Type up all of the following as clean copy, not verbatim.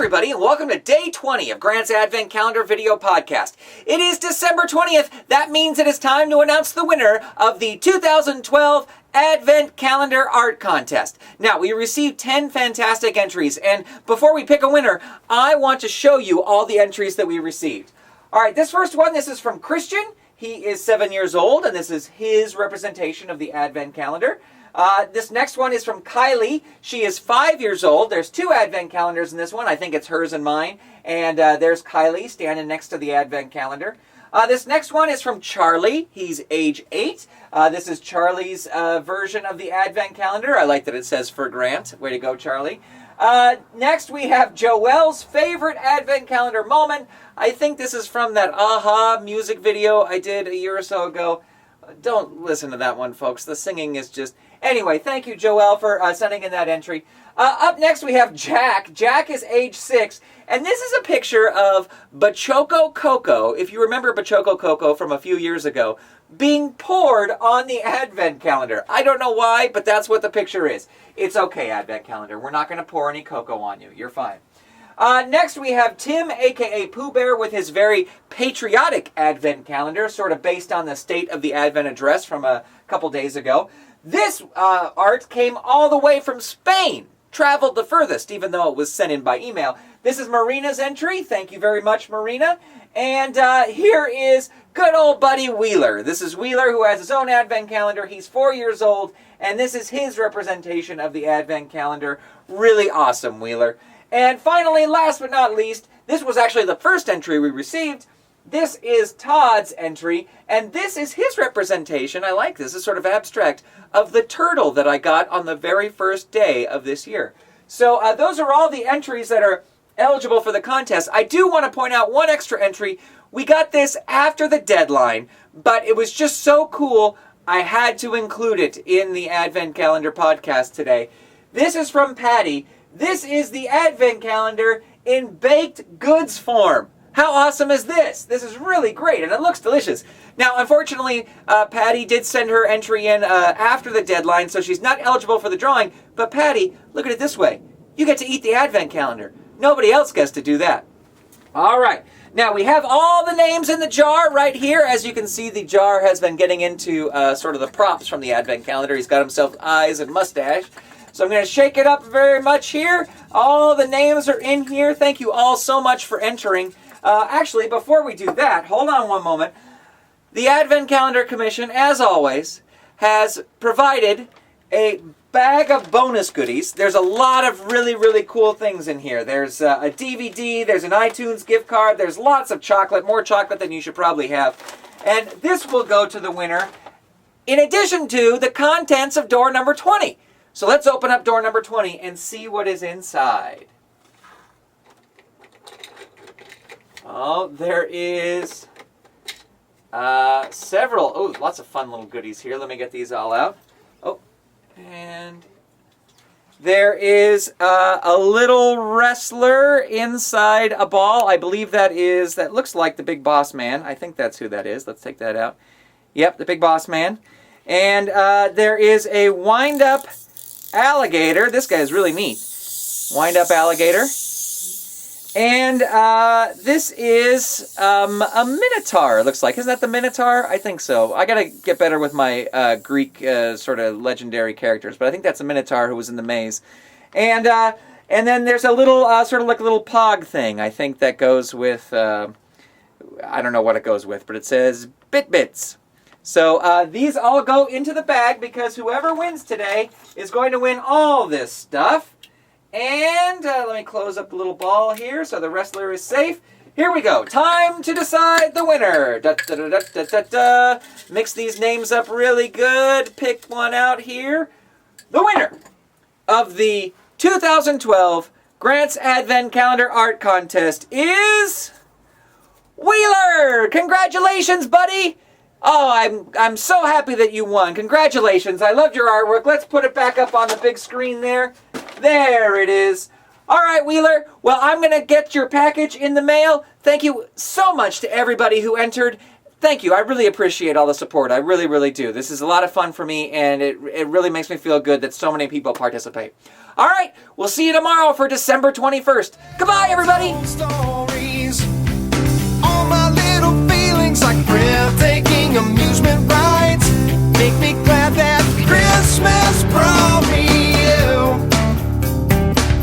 everybody, and welcome to day 20 of Grant's Advent Calendar video podcast. It is December 20th. That means it is time to announce the winner of the 2012 Advent Calendar Art Contest. Now, we received 10 fantastic entries, and before we pick a winner, I want to show you all the entries that we received. All right, this first one, this is from Christian. He is 7 years old, and this is his representation of the Advent Calendar. This next one is from Kylie. She is 5 years old. There's two Advent calendars in this one. I think it's hers and mine. And there's Kylie standing next to the Advent calendar. This next one is from Charlie. He's age 8. This is Charlie's version of the Advent calendar. I like that it says for Grant. Way to go, Charlie. Next we have Joelle's favorite Advent calendar moment. I think this is from that Aha music video I did a year or so ago. Don't listen to that one, folks. The singing is just... Anyway, thank you, Joelle, for sending in that entry. Up next, we have Jack. Jack is age 6, and this is a picture of Baciocco cocoa, if you remember Baciocco cocoa from a few years ago, being poured on the Advent calendar. I don't know why, but that's what the picture is. It's okay, Advent calendar. We're not going to pour any cocoa on you. You're fine. Next, we have Tim, a.k.a. Pooh Bear, with his very patriotic Advent calendar, sort of based on the State of the Advent address from a couple days ago. This art came all the way from Spain, traveled the furthest, even though it was sent in by email. This is Marina's entry. Thank you very much, Marina. And here is good old buddy Wheeler. This is Wheeler, who has his own Advent calendar. He's 4 years old, and this is his representation of the Advent calendar. Really awesome, Wheeler. And finally, last but not least, this was actually the first entry we received. This is Todd's entry, and this is his representation, I like this, it's sort of abstract, of the turtle that I got on the very first day of this year. So those are all the entries that are eligible for the contest. I do want to point out one extra entry. We got this after the deadline, but it was just so cool, I had to include it in the Advent Calendar podcast today. This is from Patty. This is the Advent Calendar in baked goods form. How awesome is this? This is really great, and it looks delicious. Now, unfortunately, Patty did send her entry in after the deadline, so she's not eligible for the drawing. But Patty, look at it this way. You get to eat the Advent calendar. Nobody else gets to do that. All right. Now, we have all the names in the jar right here. As you can see, the jar has been getting into sort of the props from the Advent calendar. He's got himself eyes and mustache. So I'm going to shake it up very much here. All the names are in here. Thank you all so much for entering. Actually, before we do that, hold on one moment. The Advent Calendar Commission, as always, has provided a bag of bonus goodies. There's a lot of really, really cool things in here. There's a DVD, there's an iTunes gift card, there's lots of chocolate, more chocolate than you should probably have. And this will go to the winner, in addition to the contents of door number 20. So let's open up door number 20 and see what is inside. Oh, there is several. Oh, lots of fun little goodies here. Let me get these all out. Oh, and there is a little wrestler inside a ball. I believe that looks like the Big Boss Man. I think that's who that is. Let's take that out. Yep, the Big Boss Man. And there is a wind-up alligator. This guy is really neat. Wind-up alligator. And this is a Minotaur, it looks like. Isn't that the Minotaur? I think so. I got to get better with my Greek sort of legendary characters, but I think that's a Minotaur who was in the maze. And then there's a little, sort of like a little pog thing, I think that goes with, I don't know what it goes with, but it says Bits. So these all go into the bag because whoever wins today is going to win all this stuff. And let me close up the little ball here so the wrestler is safe. Here we go. Time to decide the winner. Da, da, da, da, da, da, da. Mix these names up really good. Pick one out here. The winner of the 2012 Grant's Advent Calendar Art Contest is Wheeler. Congratulations, buddy. Oh, I'm so happy that you won. Congratulations. I loved your artwork. Let's put it back up on the big screen there. There it is. All right, Wheeler. Well, I'm going to get your package in the mail. Thank you so much to everybody who entered. Thank you. I really appreciate all the support. I really, really do. This is a lot of fun for me, and it really makes me feel good that so many people participate. All right, we'll see you tomorrow for December 21st. Goodbye, everybody. Stories, all my little feelings like breathtaking amusement rides make me glad that Christmas brought me you.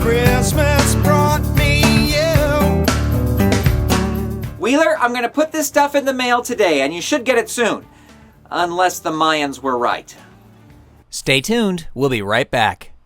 Christmas brought me you. Wheeler, I'm going to put this stuff in the mail today, and you should get it soon. Unless the Mayans were right. Stay tuned. We'll be right back.